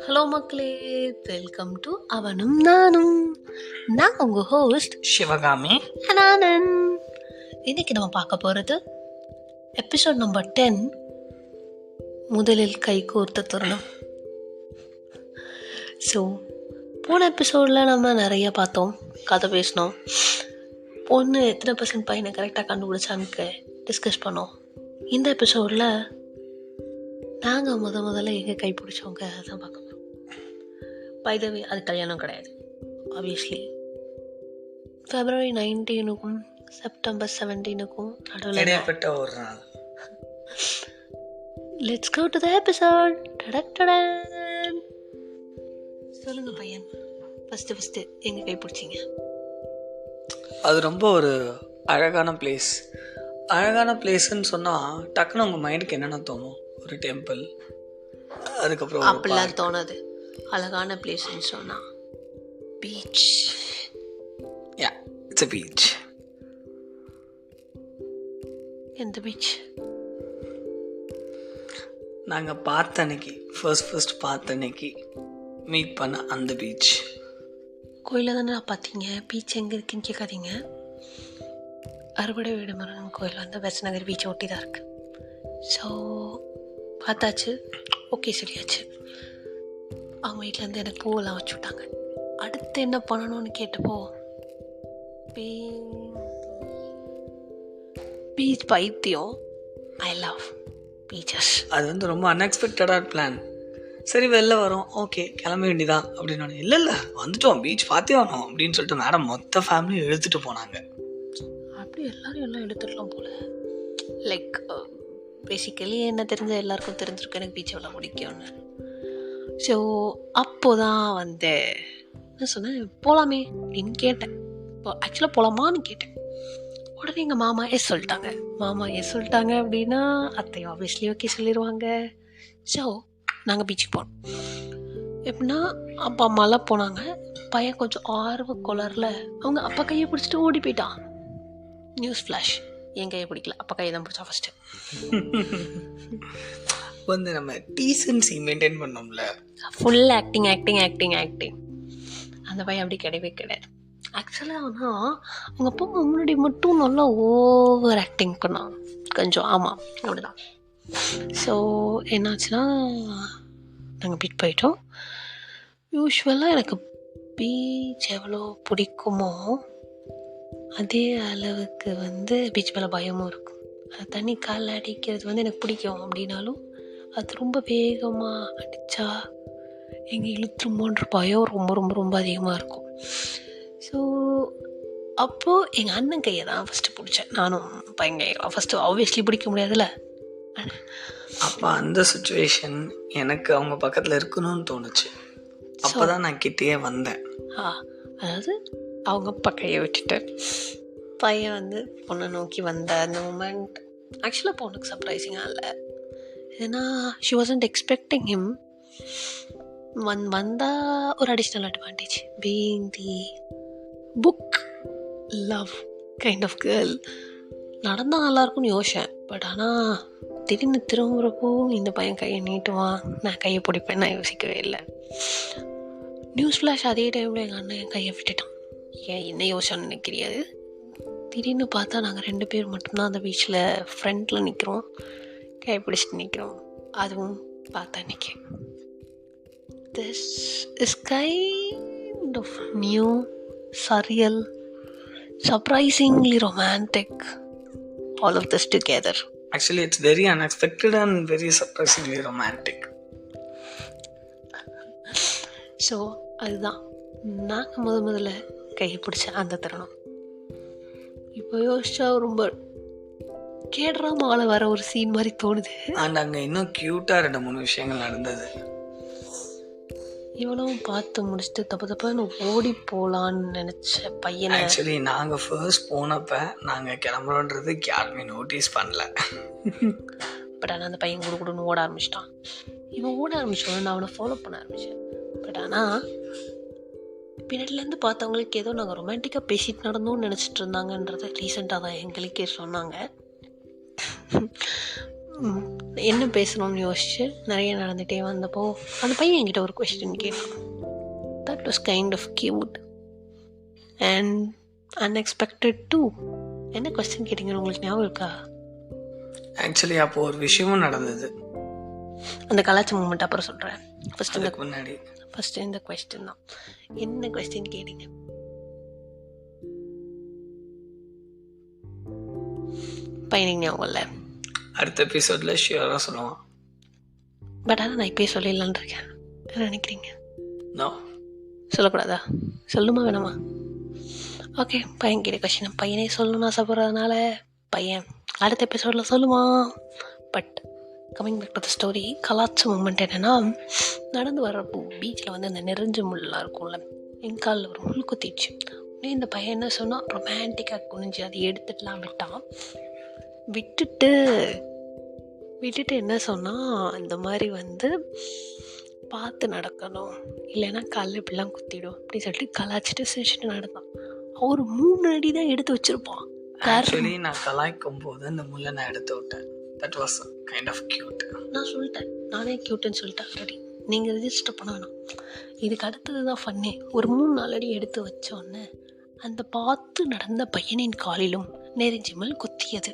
Hello மக்களே, welcome to அவனும் நானும். நான் உங்கள் ஹோஸ்ட் சிவகாமி ஆனந்த். இன்னைக்கு நம்ம பார்க்க போகிறது எபிசோட் நம்பர் 10, முதலில் கைகோர்த்த தருணம். ஸோ போன எபிசோடில் நம்ம நிறைய பார்த்தோம், கதை பேசினோம், பொண்ணு எத்தனை % பையனை கரெக்டாக கண்டுபிடிச்சான்னு டிஸ்கஸ் பண்ணோம். இந்த எபிசோடில் நாங்கள் முதல்ல எங்கே கை பிடிச்சவங்க அதான் பார்க்க போகிறோம். பை த வே, அது கல்யாணம் கிடையாது. ஆப்வியஸ்லி February 19க்கும் September 17க்கும் நடுவில் இடைப்பட்ட ஒரு நாள். Let's go to the episode. சொல்லுங்க பையன், ஃபஸ்ட்டு எங்கே கை பிடிச்சிங்க? அது ரொம்ப ஒரு அழகான பிளேஸ். அழகான பிளேஸ்ன்னு சொன்னால் டக்குன்னு உங்கள் மைண்டுக்கு என்னென்ன தோணும்? ஒரு டெம்பிள், அதுக்கப்புறம் அப்படிலாம் தோணாது. அழகான பிளேஸ்ன்னு சொன்னால் beach. Yeah, it's a beach. எந்த பீச்? நாங்கள் பார்த்த அன்னைக்கு, ஃபர்ஸ்ட் பார்த்த அன்னைக்கு மீட் பண்ண அந்த பீச். கோயிலில் தானே பார்த்தீங்க, பீச் எங்கே இருக்குன்னு கேட்காதீங்க. அறுபடை வீடுமரன் கோயில் வந்து பெஸ்ட் நகர் பீச்சை ஒட்டி தான் இருக்குது. ஸோ பார்த்தாச்சு, ஓகே சொல்லியாச்சு. அவங்க வீட்டிலேருந்து எனக்கு பூவெல்லாம் வச்சு விட்டாங்க. அடுத்து என்ன பண்ணணும்னு கேட்டப்போ பீச் பைத்தியம். I love beaches. அது வந்து ரொம்ப அன்எக்ஸ்பெக்டடான பிளான். சரி வெளில வரோம், ஓகே கிளம்ப வேண்டியதான் அப்படின்னு. இல்லை வந்துட்டோம், பீச் பார்த்தே வரணும் அப்படின்னு சொல்லிட்டு மேடம் மொத்த ஃபேமிலியும் இழுத்துட்டு போனாங்க. அப்படி எல்லாம் எடுத்துடலாம் போல. லைக் பேசிக்கலி என்ன தெரிஞ்ச எல்லாருக்கும் தெரிஞ்சிருக்கு எனக்கு பீச் எவ்வளோ பிடிக்கும்னு. ஸோ அப்போதான் வந்து என்ன சொன்னேன், போகலாமே அப்படின்னு கேட்டேன். இப்போ ஆக்சுவலாக போகலாமான்னு கேட்டேன். உடனே எங்கள் மாமா எஸ் சொல்லிட்டாங்க அப்படின்னா அத்தையும் ஆப்வியஸ்லி ஓகே சொல்லிடுவாங்க. ஸோ நாங்கள் பீச்சுக்கு போனோம். எப்படின்னா அப்பா அம்மாலாம் போனாங்க. பையன் கொஞ்சம் ஆர்வ கொலரில் அவங்க அப்பா கையை பிடிச்சிட்டு ஓடி போயிட்டான். நியூஸ் ஃப்ளாஷ், என் கையை பிடிக்கல, அப்பா கையை தான் பிடிச்சா ஃபஸ்ட்டு. வந்து நம்ம டீசன்சி மெயின்டைன் பண்ணோம்ல, ஃபுல் ஆக்டிங். அந்த பையன் அப்படி கிடையவே கிடையாது. ஆக்சுவலாக ஆனால் அவங்க அப்பா முன்னாடி மட்டும் நல்லா ஓவர் ஆக்டிங் பண்ணான் கொஞ்சம். ஆமாம் அப்படிதான். ஸோ என்னாச்சுன்னா நாங்கள் பீச் போயிட்டோம். யூஸ்வலாக எனக்கு பீச் எவ்வளோ பிடிக்குமோ அதே அளவுக்கு வந்து பீச் மேலே பயமும் இருக்கும். அது தண்ணி காலில் அடிக்கிறது வந்து எனக்கு பிடிக்கும் அப்படின்னாலும் அது ரொம்ப வேகமாக அடித்தா எங்கே இழுத்துருமோன்ற பயம் ரொம்ப ரொம்ப ரொம்ப அதிகமாக இருக்கும். ஸோ அப்போது எங்கள் அண்ணன் கையை தான் ஃபஸ்ட்டு பிடிச்சேன். நானும் பையன் கையை ஃபஸ்ட்டு ஆப்வியஸ்லி பிடிக்க முடியாதுல்ல. அப்போ அந்த சுச்சுவேஷன் எனக்கு அவங்க பக்கத்தில் இருக்கணும்னு தோணுச்சு. அப்போ தான் நான் கிட்டேயே வந்தேன். அதாவது அவங்க அப்பா கையை விட்டுட்டு பையன் வந்து பொண்ணை நோக்கி வந்த அந்த மூமெண்ட் ஆக்சுவலாக பொண்ணுக்கு சர்ப்ரைசிங்காக இல்லை. ஏன்னா ஷி வாசன்ட் எக்ஸ்பெக்டிங் ஹிம். வந்தால் ஒரு additional advantage being the book love kind of girl. நடந்தால் நல்லாயிருக்கும்னு யோசிச்சேன். பட் ஆனால் திடீர்னு திரும்புகிறப்போ இந்த பையன் கையை நீட்டுவான், நான் கையை பிடிப்பேன், நான் யோசிக்கவே இல்லை. நியூஸ் ஃப்ளாஷ் அதே டைமில் எங்கள் அண்ணன் என் கையை விட்டுட்டான். ஏன் என்ன யோசிச்சான்னு எனக்கு தெரியாது. திடீர்னு பார்த்தா நாங்கள் 2 பேர் மட்டும்தான் அந்த பீச்சில் ஃப்ரண்ட்டில் நிற்கிறோம், கை பிடிச்சிட்டு நிற்கிறோம். அதுவும் பார்த்தா அன்றைக்கி this is kind of new, surreal, surprisingly romantic, all of this together. Actually, it's very unexpected and very surprisingly romantic. So அதுதான் நாங்கள் முதல்ல கையை பிடிச்ச அந்த தருணம். இப்போ யோசிச்சா ரொம்ப கேட்ராமால வர ஒரு சீன் மாதிரி தோணுது. அண்ட் அங்கே இன்னும் க்யூட்டாக 2-3 விஷயங்கள் நடந்தது. இவனும் பார்த்து முடிச்சுட்டு தப்புன்னு ஓடி போகலான்னு நினச்ச பையனை ஆக்சுவலி நாங்கள் ஃபர்ஸ்ட் போனப்போ நாங்கள் கிளம்புறோன்றதுக்கு யாருமே நோட்டீஸ் பண்ணல. பட் ஆனால் அந்த பையன் கொடுன்னு ஓட ஆரம்பிச்சிட்டான். இவன் ஓட ஆரம்பிச்சோன்னு நான் அவனை ஃபாலோ பண்ண ஆரம்பித்தேன். பட் ஆனால் பின்னாடிலேருந்து பார்த்தவங்களுக்கு ஏதோ நாங்கள் ரொமான்டிக்காக பேசிட்டு நடந்தோம்னு நினச்சிட்டு இருந்தாங்கன்றதை ரீசெண்டாக தான் எங்களுக்கே சொன்னாங்க. என்ன பேசணும்னு யோசிச்சு நிறைய நடந்துகிட்டே வந்தப்போ அந்த பையன் என்கிட்ட ஒரு கொஸ்டின் கேட்டான். That was kind of cute and unexpected too. என்ன கொஸ்டின் கேட்டிங்கன்னு உங்களுக்கு ஞாபகம் இருக்கா? ஆக்சுவலி அப்போ ஒரு விஷயமும் நடந்தது. அந்த கலாச்சி மூமெண்ட் அப்புறம் சொல்கிறேன். முன்னாடி ஃபஸ்ட்டு இந்த கொஸ்டின் தான். என்ன கொஸ்டின் கேட்டீங்க? பையனுக்கு ஞாபகம் இல்லை. அடுத்த எபிசோடில் ஷியோராக சொல்லுவான். பட் ஆனால் நான் இப்போயே சொல்லிடலான்னு இருக்கேன். என்ன நினைக்கிறீங்க? நோ, சொல்லக்கூடாதா? சொல்லுமா வேணாமா? ஓகே, பையன் கிட்ட கொஸ்டின் பையனே சொல்லணும்னு ஆசைப்படுறதுனால பையன் அடுத்த எபிசோடில் சொல்லுமா. But coming back to the story, கலாச்ச மூமெண்ட் என்னென்னா, நடந்து வர்றப்போ பீச்சில் வந்து அந்த நெறிஞ்ச முள்ளெலாம் இருக்கும்ல, என் காலில் ஒரு முள் குத்திடுச்சு. உடனே இந்த பையன் என்ன சொன்னால், ரொமான்டிக்காக குனிஞ்சு அதை எடுத்துட்டுலாம் விட்டான். விட்டுட்டு என்ன சொன்னால், இந்த மாதிரி வந்து பார்த்து நடக்கணும், இல்லைன்னா காலில் இப்படிலாம் குத்திடும் அப்படின்னு சொல்லிட்டு கலாச்சிட்டு சிரிச்சுட்டு நடந்தான். ஒரு 3 அடி தான் எடுத்து வச்சுருப்பான். ஆக்சுவலி நான் கலாய்க்கும் போது இந்த முள்ளை நான் எடுத்து விட்டேன். That was kind of cute. நான் சொல்லிட்டேன், நானே கியூட்டுன்னு சொல்லிட்டேன் ஆல்ரெடி. நீங்கள் ரெஜிஸ்டர் பண்ண வேணாம். இதுக்கு அடுத்தது தான் ஃபன்னே. ஒரு 3-4 அடி எடுத்து வச்சோன்னே அந்த பார்த்து நடந்த பையனின் காலிலும் நெறிஞ்சிமல் குத்தியது.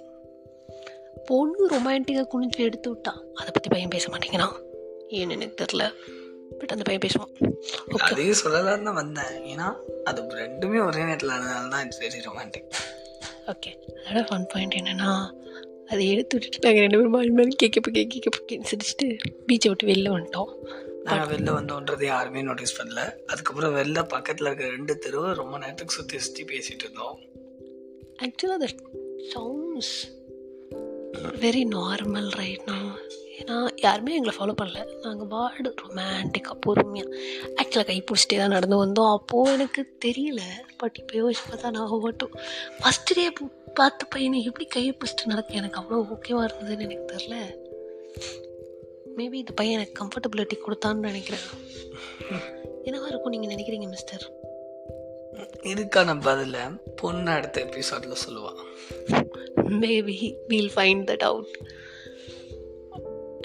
பொண்ணு ரொமான்டிக்காக குனிஞ்சு எடுத்து விட்டா. அதை பற்றி பையன் பேச மாட்டேங்கிறான், ஏன்னு எனக்கு தெரில. பட் அந்த பையன் பேசுவான். அதையும் சொல்லலான்னு தான் வந்தேன். ஏன்னா அது ரெண்டுமே ஒரே நேரத்தில் ஆனதுனால தான் இட்ஸ் வெரி ரொமான்டிக். ஓகே, அதோட ஃபன் பாயிண்ட் என்னென்னா, அதை எடுத்து விட்டுட்டு நாங்கள் 2 பேரும் மாறி மாறி கேட்க சிரிச்சுட்டு பீச்சை விட்டு வெளில வந்துட்டோம். நாங்கள் வெளில வந்தோன்றது யாருமே நோட்டீஸ் பண்ணல. அதுக்கப்புறம் வெளில பக்கத்தில் இருக்கிற 2 தெருவை ரொம்ப நேரத்துக்கு சுற்றி பேசிகிட்டு இருந்தோம். ஆக்சுவலாக அது sounds very normal right no. ஏன்னா யாருமே எங்களை ஃபாலோ பண்ணல. நாங்கள் பாடு ரொமான்டிக்காக பொறுமையாக ஆக்சுவலாக கை பிடிச்சிட்டே தான் நடந்து வந்தோம். அப்போது எனக்கு தெரியல. பட் இப்போ யோசிச்சு பார்த்தா நான் மட்டும் ஃபஸ்ட்டு டே பார்த்த பையனை எப்படி கையை பிடிச்சிட்டு நடக்க எனக்கு அவ்வளோ ஓகேவாக இருந்ததுன்னு எனக்கு தெரில. மேபி இந்த பையன் எனக்கு கம்ஃபர்டபிலிட்டி கொடுத்தான்னு நினைக்கிறேன். என்னவா இருக்கும் நீங்கள் நினைக்கிறீங்க மிஸ்டர்? இதுக்கான பதில பொண்ணு அடுத்த எபிசோடில் சொல்லுவான். Maybe we'll find that out.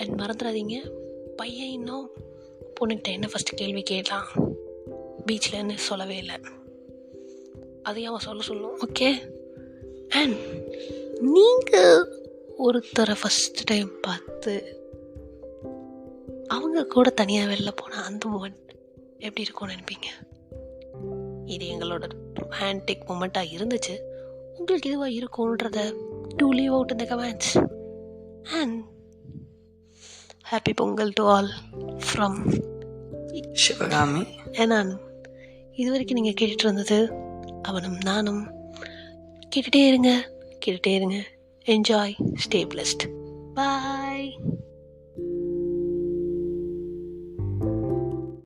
And மறந்துடாதீங்க, பையன் இன்னும் பொண்ணுக்கிட்ட என்ன ஃபஸ்ட்டு கேள்வி கேட்கலாம், பீச்சில்னு சொல்லவே இல்லை. அதையும் அவன் சொல்லணும். ஓகே. அண்ட் நீங்கள் ஒருத்தரை ஃபஸ்ட்டு டைம் பார்த்து அவங்க கூட தனியாக வெளில போனால் அந்த மூமெண்ட் எப்படி இருக்கும்னு நினைப்பீங்க? இது எங்களோட ரொமான்டிக் மூமெண்ட்டாக இருந்துச்சு. உங்களுக்கு இதுவாக இருக்கும்ன்றத do leave out in the comments. And happy Pongal to all from Sivakami. நான் இது வரைக்கும் நீங்கள் கேட்டுட்டு இருந்தது அவனும் நானும். கேட்டுகிட்டே இருங்க. Enjoy, stay blessed. பாய்.